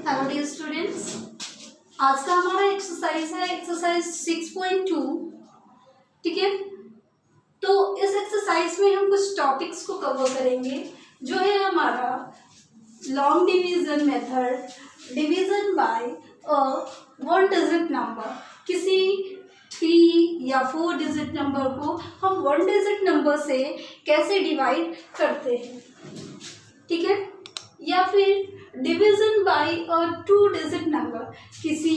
Hello dear students, आज का हमारा एक्सरसाइज है एक्सरसाइज 6.2। ठीक है, तो इस एक्सरसाइज में हम कुछ टॉपिक्स को कवर करेंगे जो है हमारा long division method, division bye अ 1 डिजिट नंबर। किसी 3 या 4 डिजिट नंबर को हम 1 डिजिट नंबर से कैसे डिवाइड करते हैं, ठीक है, या फिर डिवीजन बाय अ 2 डिजिट नंबर। किसी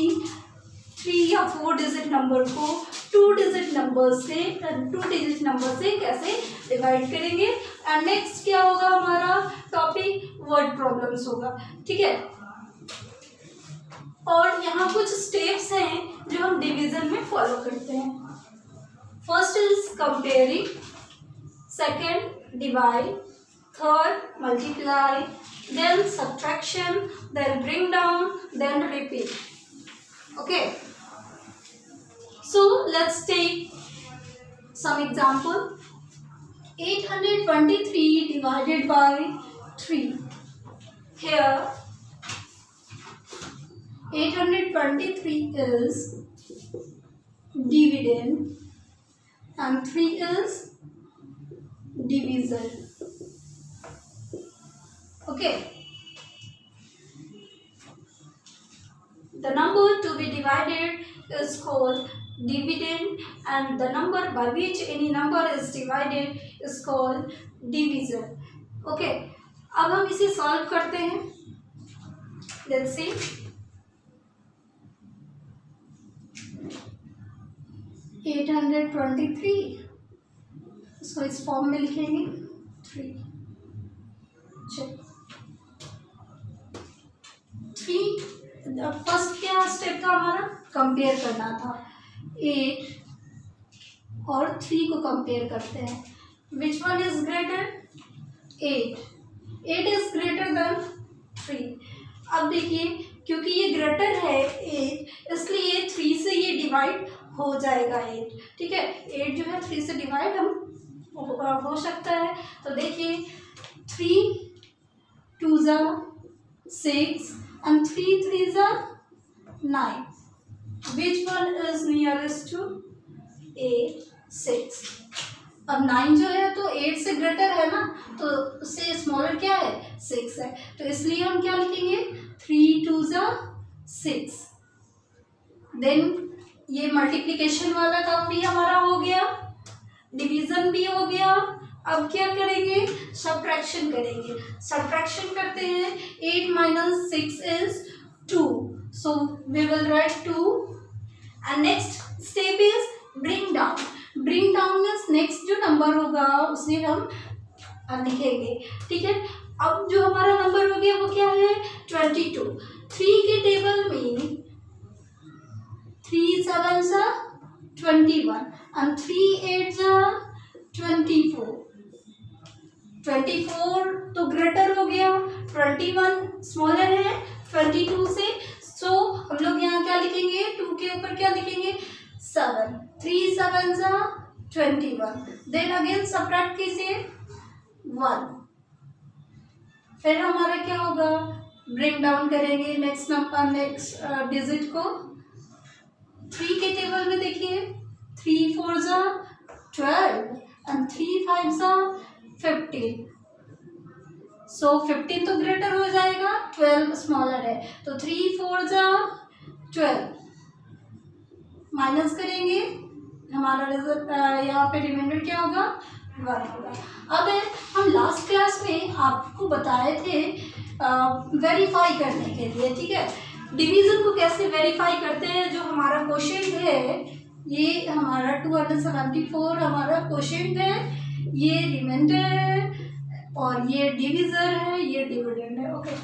3 या 4 डिजिट नंबर को 2 डिजिट नंबर से कैसे डिवाइड करेंगे। एंड नेक्स्ट क्या होगा, हमारा टॉपिक वर्ड प्रॉब्लम्स होगा। ठीक है, और यहाँ कुछ स्टेप्स हैं जो हम डिवीजन में फॉलो करते हैं। First is comparing, second divide, third multiply, then subtraction, then bring down, then repeat. Okay, so let's take some example. 823 divided by 3. Here 823 is dividend and 3 is divisor. Okay, the number to be divided is called dividend and the number by which any number is divided is called divisor. Okay, अब हम इसे solve करते हैं। Let's see. 823 इसको इस form में लिखेंगे 3। चलो 3, फर्स्ट क्या स्टेप था हमारा, कंपेयर करना था। 8 और 3 को कंपेयर करते हैं। Which one is greater? 8 is greater than 3। अब देखिए, क्योंकि ये ग्रेटर है 8, इसलिए 3 से ये डिवाइड हो जाएगा 8। ठीक है, 8 जो है 3 से डिवाइड हम हो सकता है। तो देखिए 3 2s are 6 and 3 3s are 9. Which one is nearest to 8? 6. अब 9 जो है तो 8 से ग्रेटर है ना, तो उससे स्मॉलर क्या है, 6 है। तो इसलिए हम क्या लिखेंगे, 3 2s are 6। देन ये मल्टीप्लिकेशन वाला काम भी हमारा हो गया, डिवीजन भी हो गया। अब क्या करेंगे, सब्ट्रैक्शन करेंगे। सब्ट्रैक्शन करते हैं, 8 minus 6 is 2, so we will write 2 and next step is bring down. Bring down means next जो नंबर होगा उसे हम लिखेंगे। ठीक है, अब जो हमारा नंबर हो गया वो क्या है, 22। 3 के टेबल में 3 7s are 21 and 3 8s are 24। 24 तो ग्रेटर हो गया, 21 स्मॉलर है 22 से। सो हम लोग यहाँ क्या लिखेंगे, 2 के ऊपर क्या लिखेंगे, 7। 3 7s are 21। Then again subtract कीजिए 1। फिर हमारा क्या होगा, ब्रिंग डाउन करेंगे नेक्स्ट नंबर, नेक्स्ट डिजिट को। 3 के टेबल में देखिए, 3 4s are 12 and 3 5s are 15। सो 15 तो ग्रेटर हो जाएगा, 12 स्मॉलर है। तो 3 4s are 12। माइनस करेंगे, हमारा रिजल्ट यहाँ पे रिमाइंडर क्या होगा, 1 होगा। अब हम लास्ट क्लास में आपको बताए थे वेरीफाई करने के लिए। ठीक है, डिवीजन को कैसे वेरीफाई करते हैं। जो हमारा क्वेश्चन है, ये हमारा 274 हमारा क्वेश्चन है, ये रिमाइंडर है और ये डिवीजर है, ये डिविडेंड है। ओके,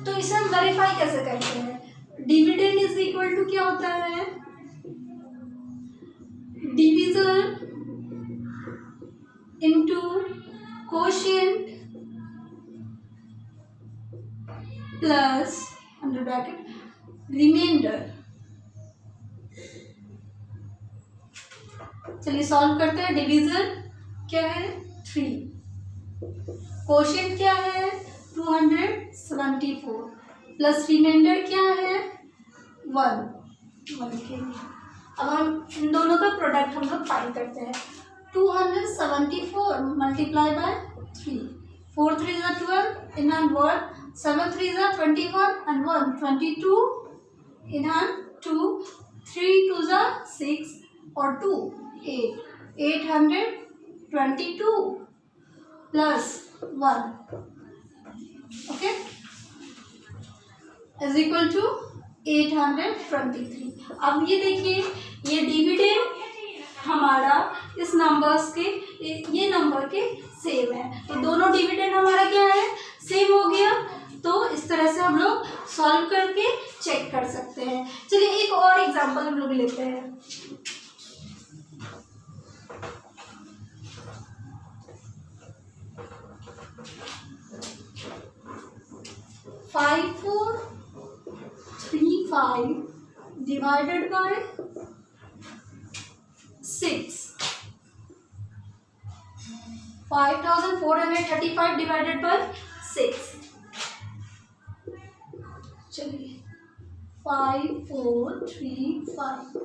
तो इसे हम वेरीफाई कैसे करते हैं। डिविडेंड इज इक्वल टू क्या होता है, divisor into quotient plus under bracket remainder. चलिए सॉल्व करते हैं। डिवीजर क्या है, 3। क्वोशिएंट क्या है, 274। प्लस रिमाइंडर क्या है 1 लिखेंगे। अब हम इन दोनों का प्रोडक्ट हम लोग फाइंड करते हैं। 274 multiply by 3, 4 3 is 12 in hand 1, 7 3 is 21 and 1 22 in hand 2, 3 2 is 6 और 2 8, 822 plus 1 okay is equal to 823। अब ये देखिए ये डिविडेंड हमारा इस नंबर्स के ये नंबर के सेम है, तो दोनों डिविडेंड हमारा क्या है सेम हो गया। तो इस तरह से हम लोग सॉल्व करके चेक कर सकते हैं। चलिए एक और एग्जांपल हम लोग लेते हैं। Five 4 3 5 divided by 6, 5435 divided by 6। चलिए 5 4 3 5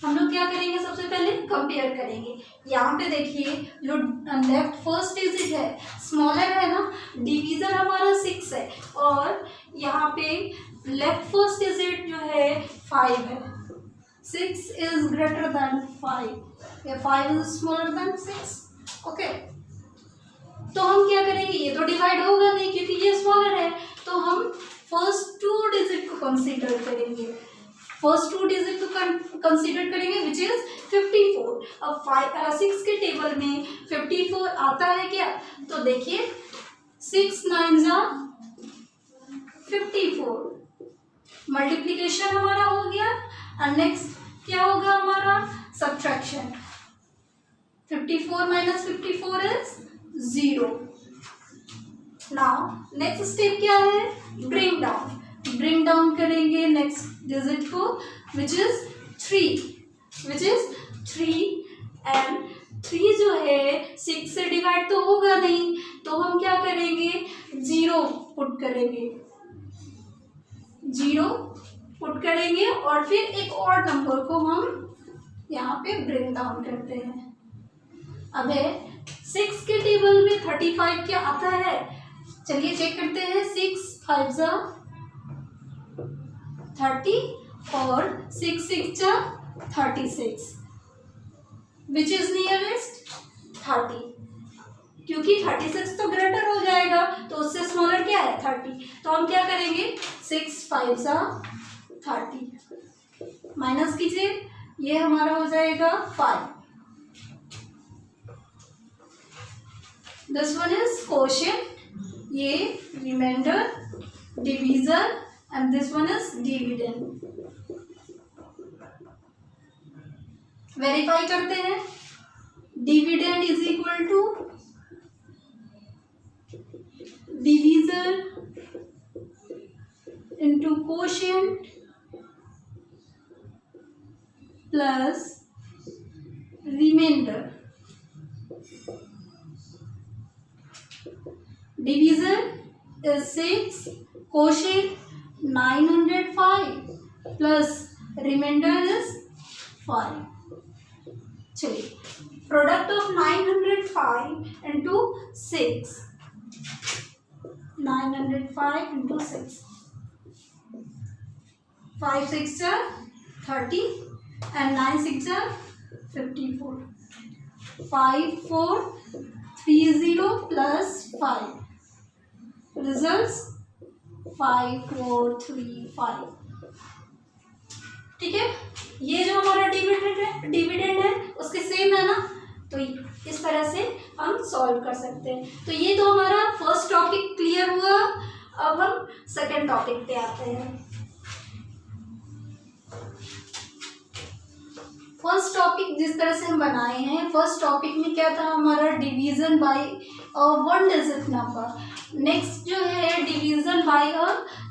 हम लोग क्या करेंगे, सबसे पहले कंपेयर करेंगे। यहाँ पे देखिए जो लेफ्ट फर्स्ट डिजिट है स्मॉलर है ना, डिवीजर हमारा 6 है और यहाँ पे लेफ्ट फर्स्ट डिजिट जो है 5 है। 6 इज ग्रेटर देन 5 या 5 इज स्मॉलर देन 6 ओके। तो हम क्या करेंगे, ये तो डिवाइड होगा नहीं क्योंकि ये स्मॉलर है, तो हम फर्स्ट 2 डिजिट को कंसीडर करेंगे। फर्स्ट 2 डिजिट को कंसीडर करेंगे विच इज 54। अब 6 के टेबल में 54 आता है क्या, तो देखिए 6 9 जा 54, मल्टीप्लीकेशन हमारा हो गया और नेक्स्ट क्या होगा हमारा subtraction. 54 minus 54 is 0। Now next step क्या है, ब्रिंग डाउन। ब्रिंग डाउन करेंगे नेक्स्ट डिजिट को विच इज 3 एंड 3 जो है 6 से डिवाइड तो होगा नहीं, तो हम क्या करेंगे 0 पुट करेंगे, 0 पुट करेंगे और फिर एक और नंबर को हम यहाँ पे ब्रिंग डाउन करते हैं। अब है 6 के टेबल में 35 क्या आता है, चलिए चेक करते हैं। 6 5 जा 30 और 6 6 जा 36 विच इज नियरेस्ट 30, क्योंकि 36 तो ग्रेटर हो जाएगा तो उससे स्मॉलर क्या है 30, तो हम क्या करेंगे 6 5 जा 30 माइनस कीजिए, ये हमारा हो जाएगा 5। दिस वन इज क्वोशिएंट, ये remainder, divisor and this one is dividend. Verify करते हैं। Dividend is equal to divisor into quotient plus remainder. Divisor is 6, quotient 905 plus remainder is 5। चलिए product of 905 into 6, 905 into 6, 5 6 are 30 and 9 6 are 54, 5 4 3 0 plus 5 results 5 4 3 5। ठीक है, ये जो हमारा dividend है उसके सेम है ना, तो इस तरह से हम सॉल्व कर सकते हैं। तो ये तो हमारा फर्स्ट टॉपिक क्लियर हुआ। अब हम सेकंड टॉपिक पे आते हैं। फर्स्ट टॉपिक जिस तरह से हम बनाए हैं, फर्स्ट टॉपिक में क्या था हमारा division bye 1 digit number. Next जो है डिवीजन बाय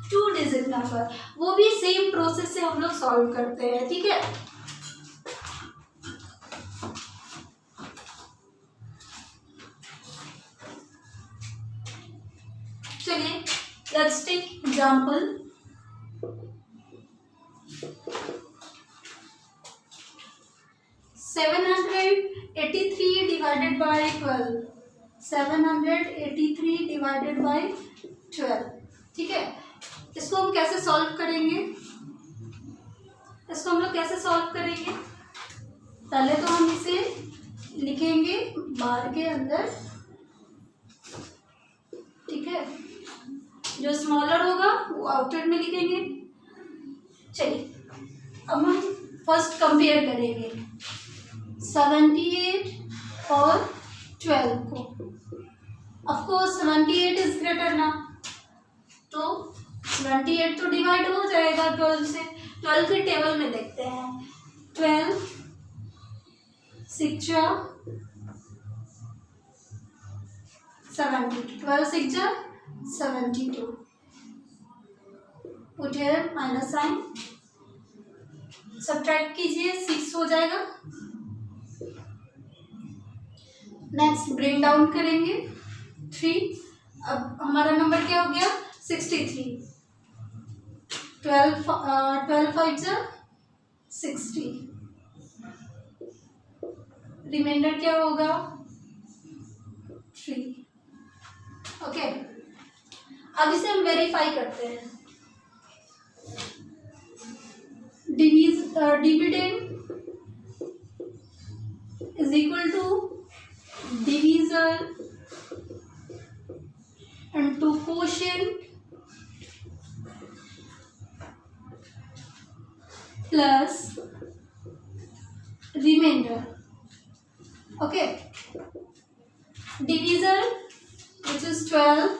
2 डिजिट नंबर, वो भी सेम प्रोसेस से हम लोग सॉल्व करते हैं। ठीक है, चलिए Let's take example. 783 divided by 12. 783 divided by 12. ठीक है, इसको हम कैसे सॉल्व करेंगे? इसको हम लोग कैसे सॉल्व करेंगे? पहले तो हम इसे लिखेंगे बार के अंदर, ठीक है, जो स्मॉलर होगा वो आउटर में लिखेंगे। चलिए अब हम फर्स्ट कंपेयर करेंगे 78 और 12 को। ऑफ कोर्स 78 इज ग्रेटर ना, तो 78 तो डिवाइड हो जाएगा 12 से। 12 के टेबल में देखते हैं। 12 6 72, 12 6 72। Put here minus sign, subtract कीजिए, 6 हो जाएगा। नेक्स्ट ब्रिंग डाउन करेंगे 3। अब हमारा नंबर क्या हो गया? 63। 12 5 60। रिमाइंडर क्या होगा? 3। ओके, अब इसे हम वेरीफाई करते हैं। Dividend is equal to divisor into quotient plus remainder. Okay, divisor which is 12,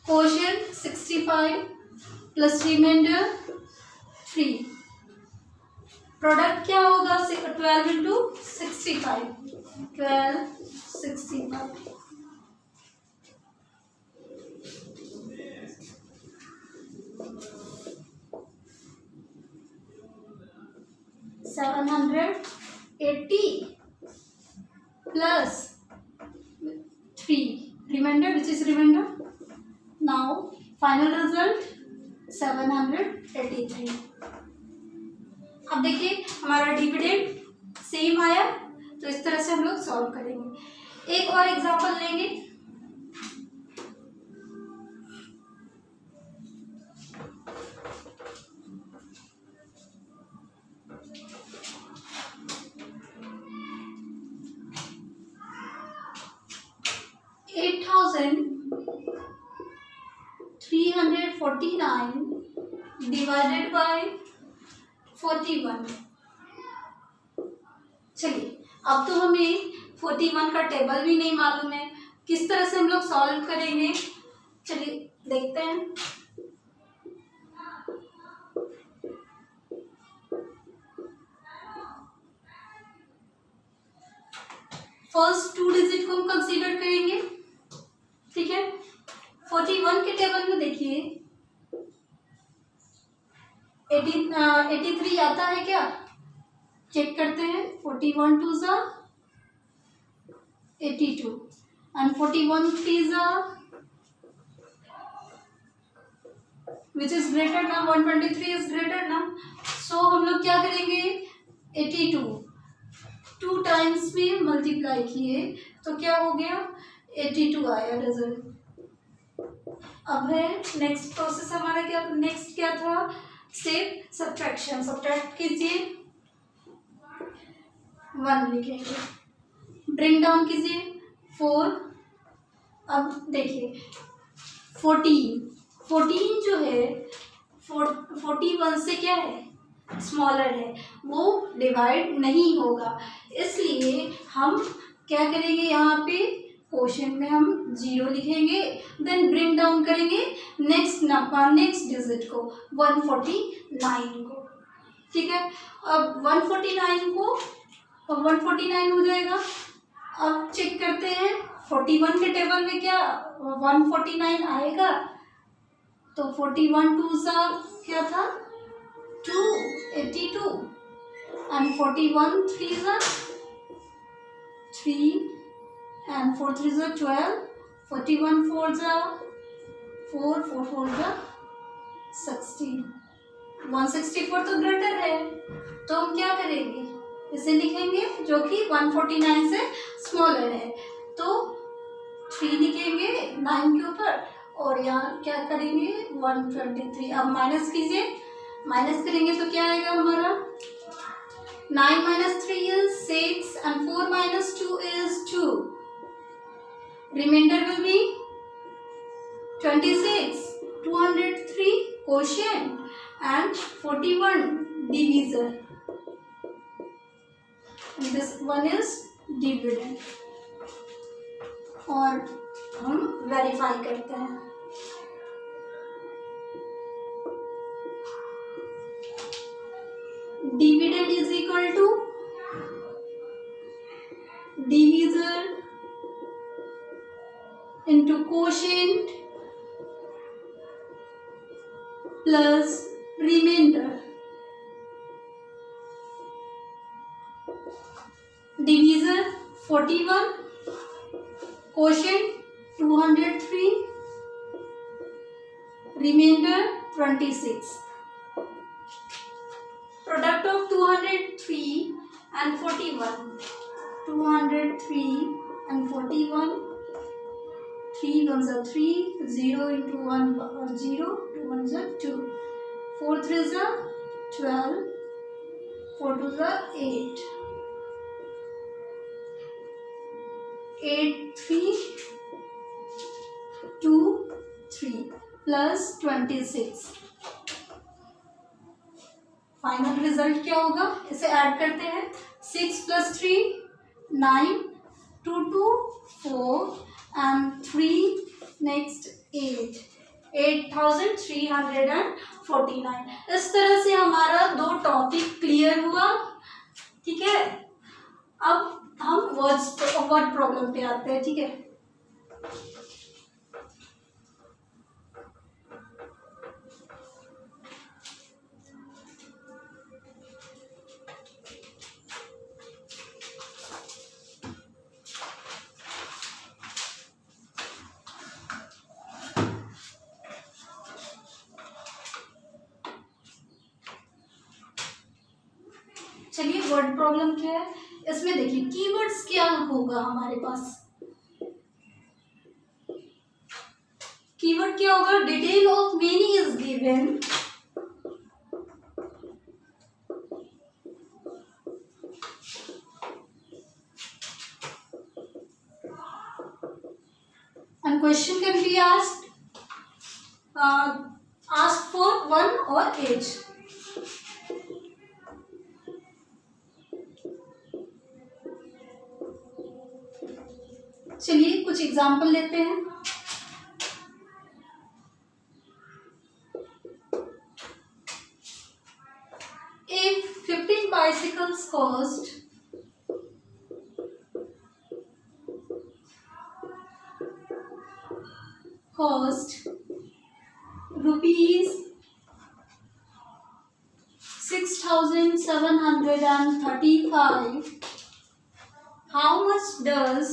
quotient 65 plus remainder 3। Product क्या होगा? 12 into 65, 12 65। 780 plus 3 remainder, which is remainder. Now final result 783। अब देखिए हमारा डिविडेंड सेम आया, तो इस तरह से हम लोग सॉल्व करेंगे। एक और एग्जांपल लेंगे। Divided by 41। चलिए अब तो हमें 41 का टेबल भी नहीं मालूम है, किस तरह से हम लोग सॉल्व करेंगे? चलिए देखते हैं। फर्स्ट 2 डिजिट को हम कंसीडर करेंगे, ठीक है। 41 के टेबल में देखिए 83 आता है क्या? चेक करते हैं। 41 2 ज़ा 82 एंड 41 3 ज़ा विच इज ग्रेटर ना, 123 इज ग्रेटर ना। सो हम लोग क्या करेंगे? 82 2 टाइम्स में मल्टीप्लाई किए तो क्या हो गया? 82 आया रिजल्ट। अब है नेक्स्ट प्रोसेस हमारा क्या? नेक्स्ट क्या था? Step subtraction. सब्ट्रैक्ट कीजिए, 1 लिखेंगे, ब्रिंग डाउन कीजिए 4। अब देखिए 14 जो है 41 से क्या है? स्मॉलर है, वो डिवाइड नहीं होगा, इसलिए हम क्या करेंगे? यहाँ पे क्वोशिएंट में हम 0 लिखेंगे, देन ब्रिंग डाउन करेंगे नेक्स्ट डिजिट को 149 को, ठीक है। अब 149 को 149 हो जाएगा। अब चेक करते हैं 41 के टेबल में क्या 149 आएगा? तो 41 2 सा क्या था? 282 एंड 41 3 सा 3 and 4 3 ज़ा 12, 41 4 ज़ा 4 4 4 जा 16, 164 तो ग्रेटर है, तो हम क्या करेंगे, इसे लिखेंगे जो कि 149 से स्मॉलर है, तो 3 लिखेंगे 9 के ऊपर और यहाँ क्या करेंगे 123। अब माइनस कीजिए, माइनस करेंगे तो क्या आएगा हमारा, 9 minus 3 is 6 and 4 minus 2 is 2. Remainder will be 26, 203 quotient and 41 divisor. And this one is dividend. और हम वेरीफाई करते हैं। Dividend is equal to divisor into quotient plus remainder. Divisor 41, quotient 203, remainder 26. Product of 203 and 41. 203 and 41. 3 ones are 3. 0 into 1 are 0. 2 ones are 2. 4 threes are 12. 4 twos are 8. 8 3 2 3 plus 26. Final result क्या होगा, इसे add करते हैं। 6 plus 3 9, 2 2 4 and 3 next 8, 8349। इस तरह से हमारा 2 topic clear हुआ, ठीक है। अब हम वर्ड प्रॉब्लम पे आते हैं, ठीक है। चलिए वर्ड प्रॉब्लम क्या है, इसमें देखिए कीवर्ड्स क्या होगा हमारे पास। कीवर्ड क्या होगा, detail of many is given, and question can be asked for one or age. चलिए कुछ एग्जाम्पल लेते हैं। If 15 bicycles cost rupees 6,735, how much does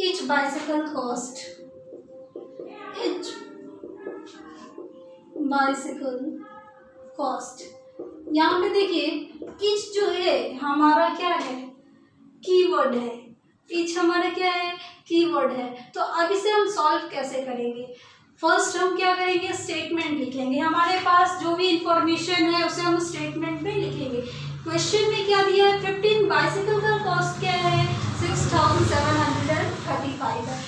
each bicycle cost? Each bicycle cost, यहाँ पे देखिए each जो है हमारा क्या है, कीवर्ड है। each हमारा क्या है, कीवर्ड है। तो अब इसे हम सॉल्व कैसे करेंगे, फर्स्ट हम क्या करेंगे, स्टेटमेंट लिखेंगे। हमारे पास जो भी इंफॉर्मेशन है उसे हम स्टेटमेंट में लिखेंगे। क्वेश्चन में क्या दिया है, 15 बाइसिकल का कॉस्ट क्या है, 6,735 है।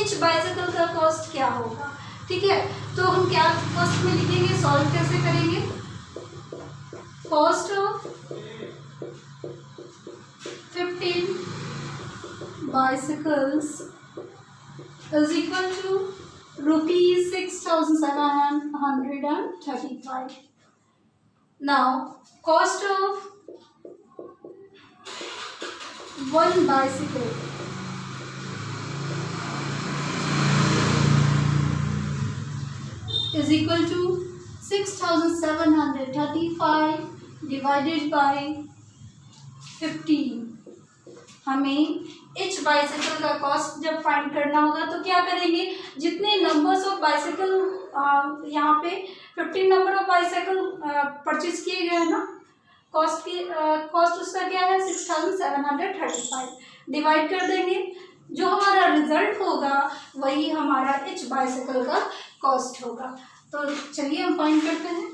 ईच बाइसिकल का कॉस्ट क्या होगा, ठीक है। तो हम क्या फर्स्ट में लिखेंगे, सॉल्व कैसे करेंगे, cost of 15 bicycles is equal to rupees 6,735. Now cost of one bicycle is equal to 6,735 divided by 15। हमें each बाइसाइकिल का कॉस्ट जब फाइंड करना होगा तो क्या करेंगे, जितने नंबर्स ऑफ बाइसाइकिल यहाँ पे 15 नंबर ऑफ बाइसाइकिल परचेज किए गए हैं ना, कॉस्ट उसका क्या है 6735, डिवाइड कर देंगे, जो हमारा रिजल्ट होगा वही हमारा each बाइसाइकिल का कॉस्ट होगा। तो चलिए हम फाइंड करते हैं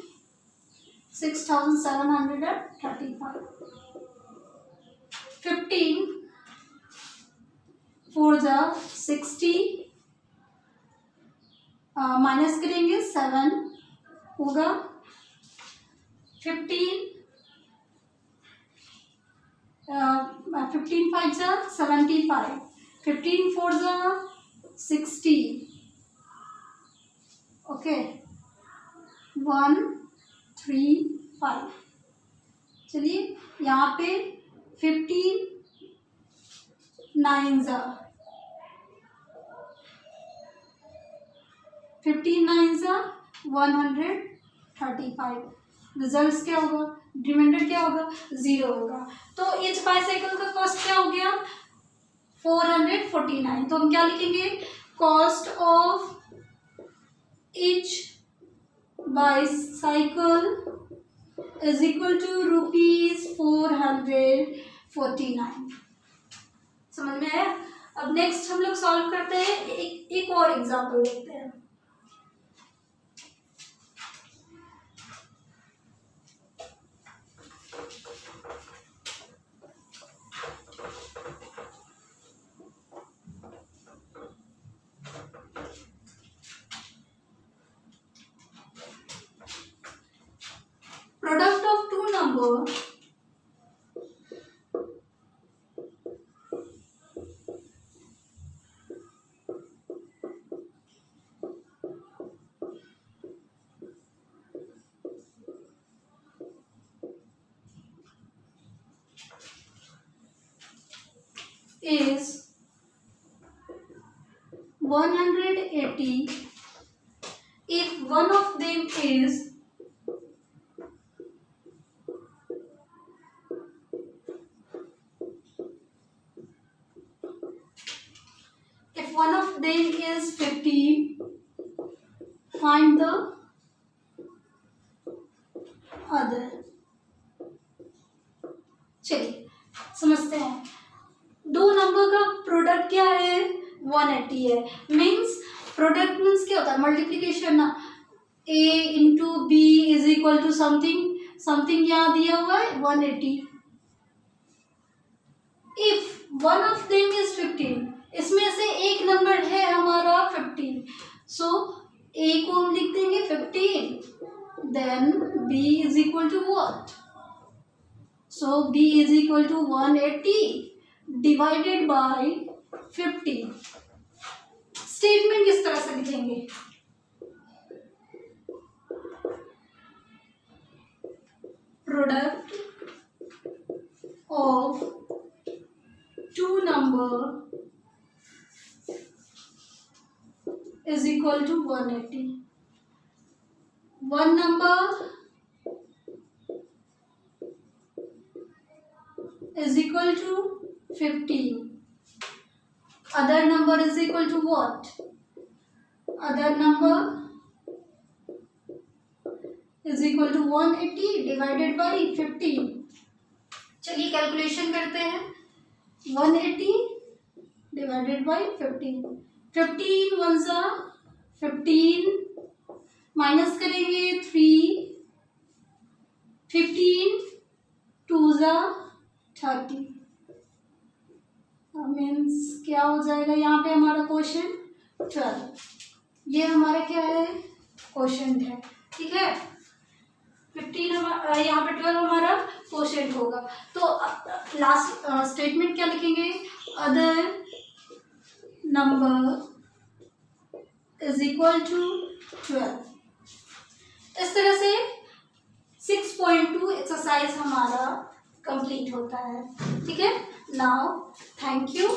6735, 15 4 जा 60, माइनस करेंगे 7 होगा, 15 5 जा 75, 15 4 जा 60, ओके 1 3 5। चलिए यहाँ पे 15 9 जा 135। रिजल्ट क्या होगा, रिमाइंडर क्या होगा 0 होगा। तो each बाइसाइकिल का कॉस्ट क्या हो गया 449। तो हम क्या लिखेंगे, cost of each bicycle is equal to ₹449। समझ में आया। अब नेक्स्ट हम लोग सॉल्व करते हैं, एक और एग्जांपल देखते हैं। Product of two number is 180 if one of them is if one of them is 15, find the other। चलिए समझते हैं, दो नंबर का प्रोडक्ट क्या है 180 है, मीन्स प्रोडक्ट मीन्स क्या होता है मल्टीप्लीकेशन ना, a into B is equal to something यहाँ दिया हुआ है 180। If one of them is 15, इसमें से एक नंबर है हमारा 15, सो a को हम लिख देंगे 15, then b is equal to what, so b is equal to 180 divided by 15। Statement किस तरह से लिखेंगे, product of two number is equal to 180। One number is equal to 15, other number is equal to what, other number is equal to 180 divided by 15। चलिए calculation करते हैं, 180 divided by 15, 15 1 जा 15, minus करेंगे 3, 15 2 जा 30, मीन्स क्या हो जाएगा यहाँ पे हमारा क्वेश्चन 12, ये हमारा क्या है क्वेश्चन है, ठीक है। 15 हमारा यहाँ पे 12 हमारा क्वेश्चन होगा। तो लास्ट स्टेटमेंट क्या लिखेंगे, other number is equal to 12। इस तरह से 6.2 एक्सरसाइज हमारा कंप्लीट होता है, ठीक है। Now thank you.